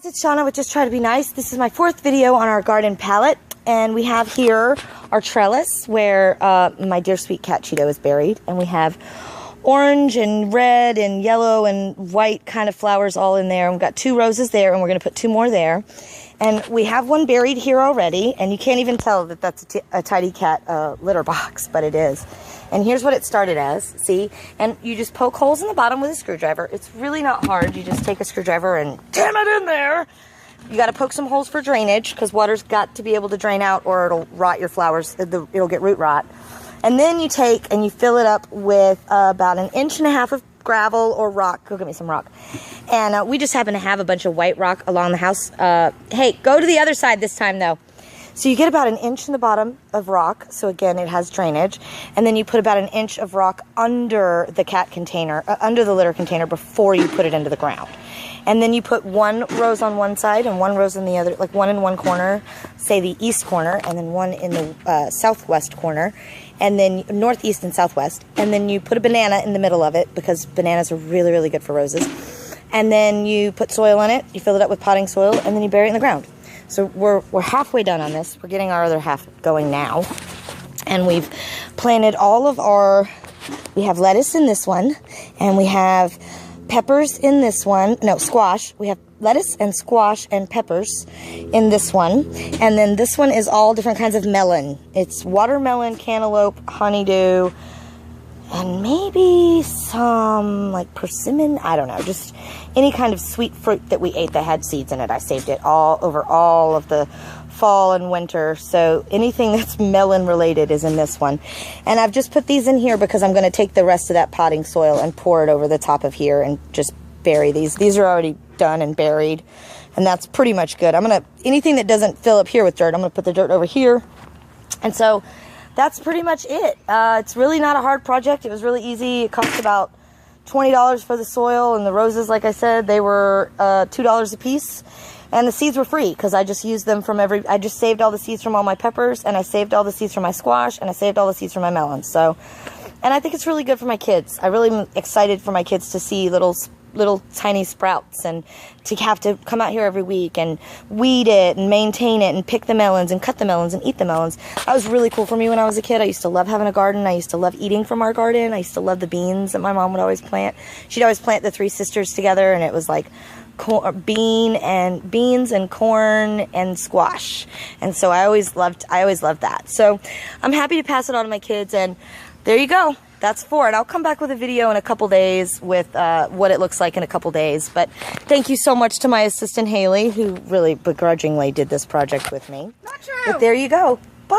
It's Shauna with Just Try to Be Nice. This is my 4th video on our garden palette, and we have here our trellis where my dear sweet cat Cheeto is buried, and we have orange and red and yellow and white kind of flowers all in there. And we've got 2 roses there, and we're going to put 2 more there. And we have one buried here already, and you can't even tell that that's a tidy cat litter box, but it is. And here's what it started as, see? And you just poke holes in the bottom with a screwdriver. It's really not hard. You just take a screwdriver and jam it in there. You got to poke some holes for drainage because water's got to be able to drain out or it'll rot your flowers. It'll get root rot. And then you take and you fill it up with about 1.5 inches of gravel or rock. Go get me some rock. And we just happen to have a bunch of white rock along the house. Hey, go to the other side this time though. So you get about 1 inch in the bottom of rock, so again it has drainage, and then you put about 1 inch of rock under the cat container, under the litter container before you put it into the ground. And then you put 1 rose on one side and 1 rose in the other, like 1 in one corner, say the east corner, and then 1 in the southwest corner, and then northeast and southwest, and then you put a banana in the middle of it because bananas are really, really good for roses. And then you put soil in it, you fill it up with potting soil, and then you bury it in the ground. So we're halfway done on this. We're getting our other half going now. And we've planted all of our, we have lettuce in this one, and we have peppers in this one. No, squash. We have lettuce and squash and peppers in this one. And then this one is all different kinds of melon. It's watermelon, cantaloupe, honeydew, and maybe some like persimmon, I don't know, just any kind of sweet fruit that we ate that had seeds in it. I saved it all over all of the fall and winter, so anything that's melon related is in this one. And I've just put these in here because I'm going to take the rest of that potting soil and pour it over the top of here and just bury these. These are already done and buried, and that's pretty much good. I'm going to, anything that doesn't fill up here with dirt, I'm going to put the dirt over here. And so that's pretty much it. It's really not a hard project. It was really easy. It cost about $20 for the soil, and the roses, like I said, they were $2 a piece. And the seeds were free because I just used them from I just saved all the seeds from all my peppers, and I saved all the seeds from my squash, and I saved all the seeds from my melons. So, and I think it's really good for my kids. I really am excited for my kids to see little tiny sprouts and to have to come out here every week and weed it and maintain it and pick the melons and cut the melons and eat the melons. That was really cool for me when I was a kid. I used to love having a garden. I used to love eating from our garden. I used to love the beans that my mom would always plant. She'd always plant the 3 sisters together, and it was like beans and corn and squash. And so I always loved that. So I'm happy to pass it on to my kids, and there you go. That's 4, and I'll come back with a video in a couple days with what it looks like in a couple days. But thank you so much to my assistant Haley, who really begrudgingly did this project with me. Not true. But there you go. Bye.